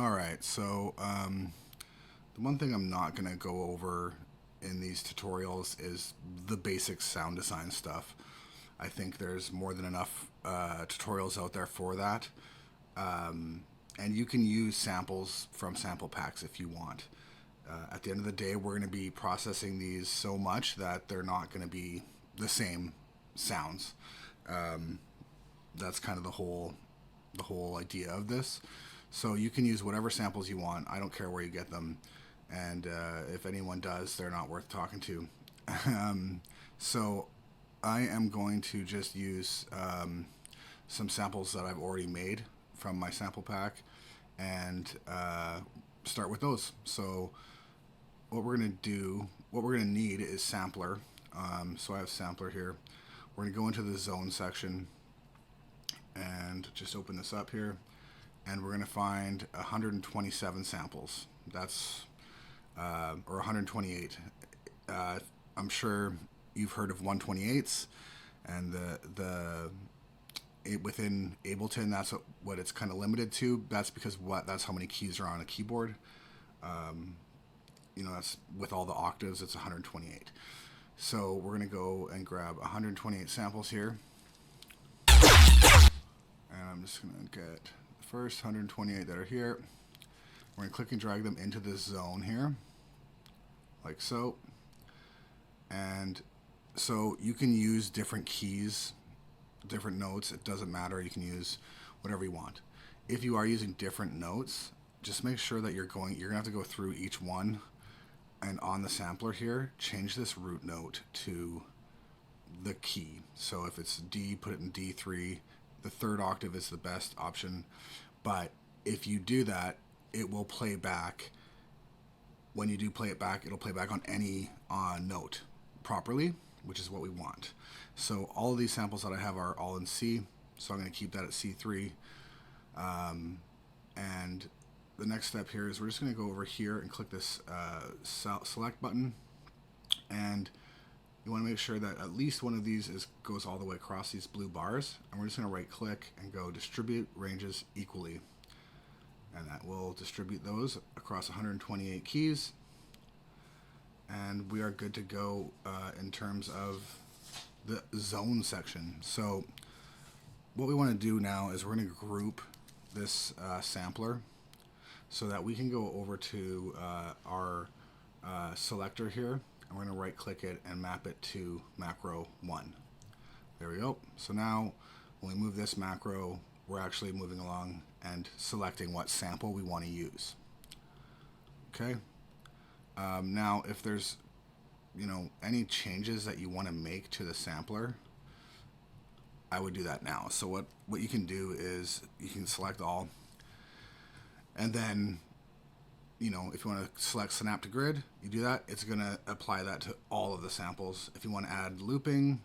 Alright, so the one thing I'm not going to go over in these tutorials is the basic sound design stuff. I think there's more than enough tutorials out there for that. And you can use samples from sample packs if you want. At the end of the day, we're going to be processing these so much that they're not going to be the same sounds. That's kind of the whole idea of this. So you can use whatever samples you want. I don't care where you get them, and if anyone does, they're not worth talking to. So I am going to just use some samples that I've already made from my sample pack and start with those. So what we're going to need is sampler. So I have sampler here. We're going to go into the zone section and just open this up here, and we're going to find 127 samples. That's or 128. I'm sure you've heard of 128's, and within Ableton, that's what it's kind of limited to. That's because that's how many keys are on a keyboard. That's with all the octaves, it's 128. So we're going to go and grab 128 samples here. And I'm just going to get the first 128 that are here. We're going to click and drag them into this zone here, like so. And so you can use different keys, different notes. It doesn't matter. You can use whatever you want. If you are using different notes, just make sure that you're going to have to go through each one, and on the sampler here, change this root note to the key. So if it's D, put it in D3. The third octave is the best option, but if you do that, it will play back. When you do play it back, it'll play back on any note properly, which is what we want. So all of these samples that I have are all in C, so I'm going to keep that at C3. And the next step here is we're just going to go over here and click this select button, and you want to make sure that at least one of these goes all the way across these blue bars, and we're just going to right click and go distribute ranges equally, and that will distribute those across 128 keys, and we are good to go in terms of the zone section. So what we want to do now is we're going to group this sampler so that we can go over to our selector here, and we're going to right click it and map it to macro 1. There we go. So now when we move this macro, we're actually moving along and selecting what sample we want to use. Okay. Now if there's any changes that you want to make to the sampler, I would do that now. So what you can do is you can select all, and then if you want to select Snap to Grid, you do that. It's going to apply that to all of the samples. If you want to add looping,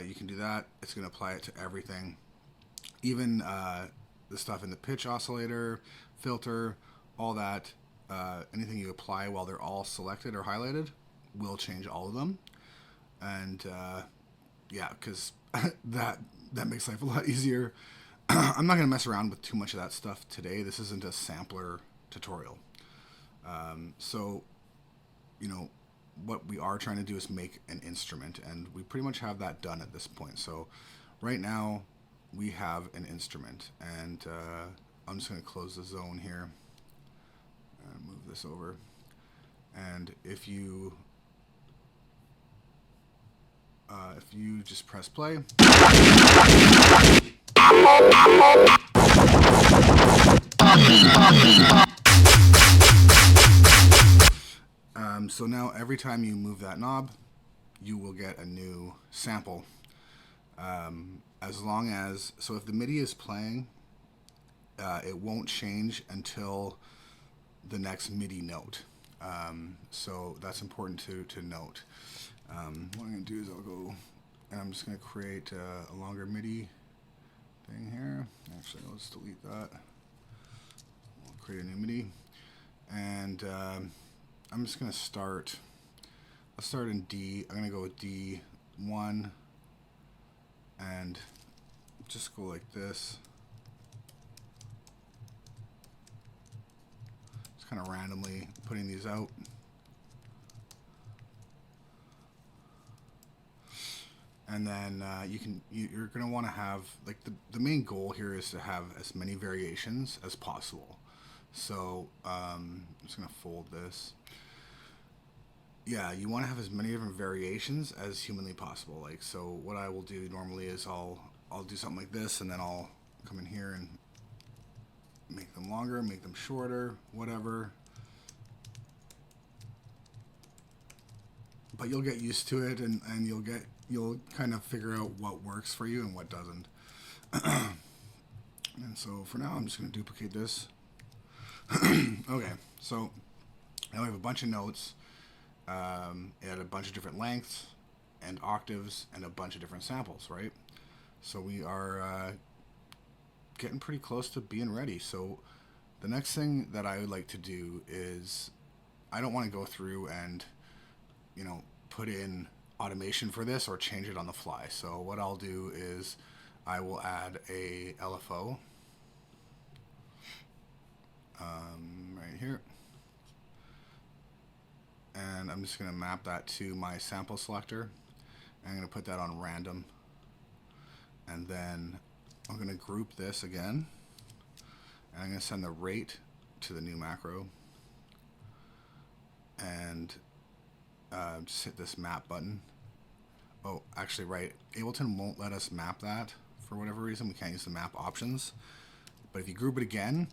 you can do that. It's going to apply it to everything. Even the stuff in the pitch oscillator, filter, all that, anything you apply while they're all selected or highlighted will change all of them. And yeah, because that makes life a lot easier. I'm not going to mess around with too much of that stuff today. This isn't a sampler tutorial. So, what we are trying to do is make an instrument, and we pretty much have that done at this point. So right now we have an instrument, and I'm just going to close the zone here and move this over. And if you just press play, so now every time you move that knob, you will get a new sample. As long as, so if the MIDI is playing, it won't change until the next MIDI note. So that's important to note. What I'm going to do is I'll go, and I'm just going to create a longer MIDI thing here. Actually, let's delete that. We'll create a new MIDI, and I'm just going to start. Let's start in D. I'm going to go with D1 and just go like this. kind of randomly putting these out. And then you're going to want to have, like, the main goal here is to have as many variations as possible. So I'm just going to fold this. Yeah, you want to have as many different variations as humanly possible. Like, so what I will do normally is I'll do something like this, and then I'll come in here and make them longer, make them shorter, whatever. But you'll get used to it, and you'll kind of figure out what works for you and what doesn't. And so for now, I'm just going to duplicate this. Okay, so now we have a bunch of notes. It had a bunch of different lengths and octaves and a bunch of different samples, right? So we are getting pretty close to being ready. So the next thing that I would like to do is, I don't want to go through and, you know, put in automation for this or change it on the fly. So what I'll do is I will add a LFO right here. And I'm just going to map that to my sample selector. I'm going to put that on random. And then I'm going to group this again. And I'm going to send the rate to the new macro. And just hit this map button. Oh, actually, right. Ableton won't let us map that for whatever reason. We can't use the map options. But if you group it again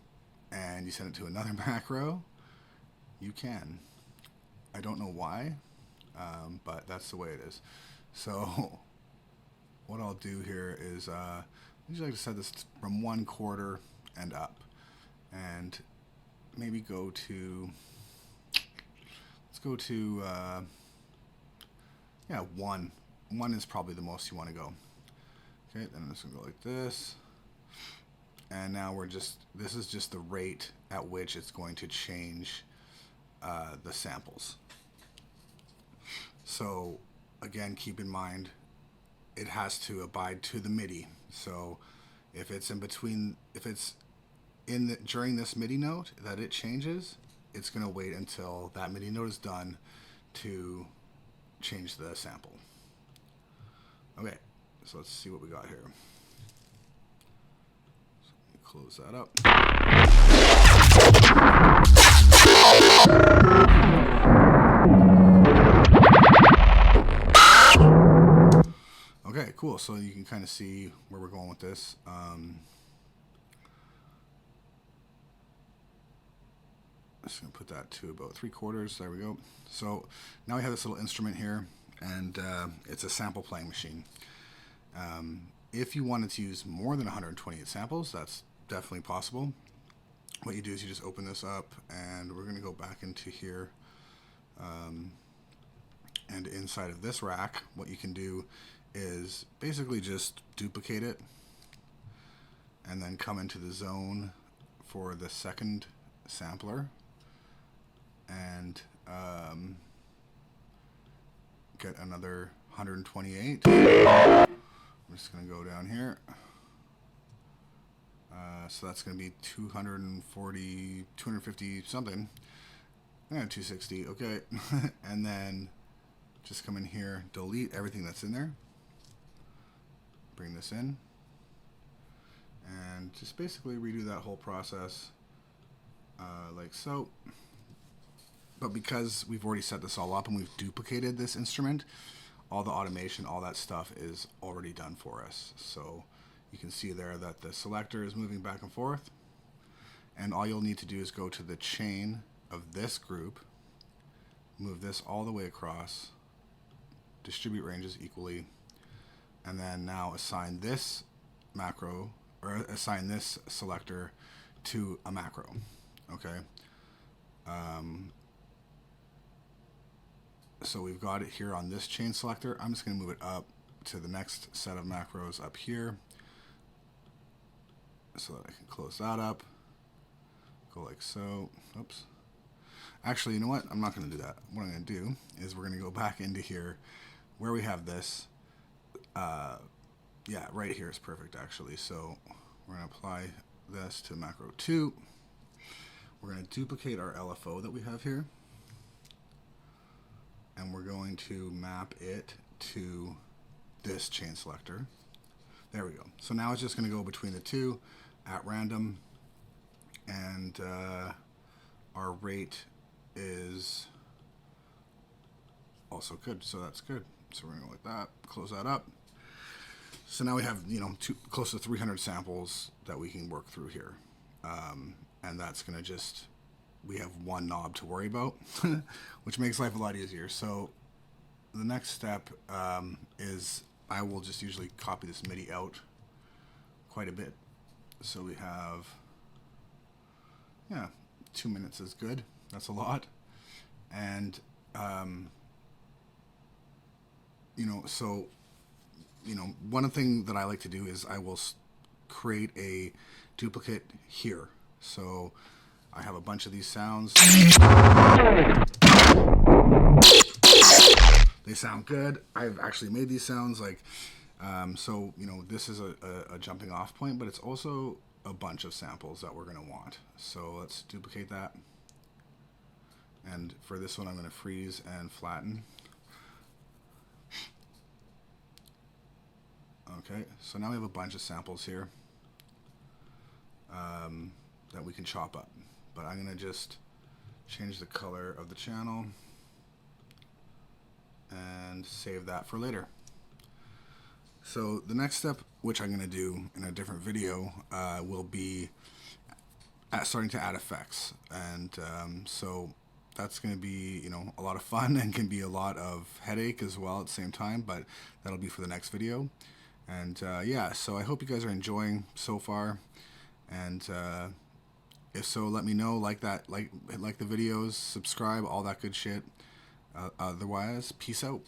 and you send it to another macro, you can. I don't know why, but that's the way it is. So what I'll do here is I usually like to set this from 1/4 and up, and maybe go to, let's go to yeah, 1. 1 is probably the most you want to go. Okay, then I'm just gonna go like this, and now this is just the rate at which it's going to change the samples. So again, keep in mind it has to abide to the MIDI. So if it's in between, if it's during this MIDI note that it changes, it's going to wait until that MIDI note is done to change the sample. Okay, so let's see what we got here. So let me close that up. Okay, cool. So you can kind of see where we're going with this. Just gonna put that to about 3/4. There we go. So now we have this little instrument here, and it's a sample playing machine. If you wanted to use more than 128 samples, that's definitely possible. What you do is you just open this up, and we're gonna go back into here. And inside of this rack, what you can do is basically just duplicate it and then come into the zone for the second sampler and get another 128. I'm just going to go down here. So that's going to be 240, 250 something. 260, okay. And then just come in here, delete everything that's in there. Bring this in. And just basically redo that whole process like so. But because we've already set this all up and we've duplicated this instrument, all the automation, all that stuff is already done for us. So you can see there that the selector is moving back and forth. And all you'll need to do is go to the chain of this group, move this all the way across, distribute ranges equally, and then now assign this macro, or assign this selector to a macro. Okay. So we've got it here on this chain selector. I'm just going to move it up to the next set of macros up here so that I can close that up. Go like so. Oops. Actually, you know what? I'm not going to do that. What I'm going to do is we're going to go back into here where we have this. Yeah, right here is perfect actually. So we're going to apply this to macro 2. We're going to duplicate our LFO that we have here, and we're going to map it to this chain selector. There we go. So now it's just going to go between the two at random, and our rate is also good, so that's good. So we're going to go like that, close that up. So now we have, you know, close to 300 samples that we can work through here. And that's going to just, we have one knob to worry about, which makes life a lot easier. So the next step is I will just usually copy this MIDI out quite a bit. So we have, yeah, 2 minutes is good. That's a lot. And, you know, so, you know, one thing that I like to do is I will create a duplicate here. So I have a bunch of these sounds. They sound good. I've actually made these sounds like, so, you know, this is a jumping off point, but it's also a bunch of samples that we're going to want. So let's duplicate that. And for this one, I'm going to freeze and flatten. Okay, so now we have a bunch of samples here that we can chop up. But I'm going to just change the color of the channel and save that for later. So the next step, which I'm going to do in a different video, will be starting to add effects. And so that's going to be, you know, a lot of fun and can be a lot of headache as well at the same time, but that'll be for the next video. And yeah, so I hope you guys are enjoying so far, and if so, let me know. Like the videos, subscribe, all that good shit. Otherwise, peace out.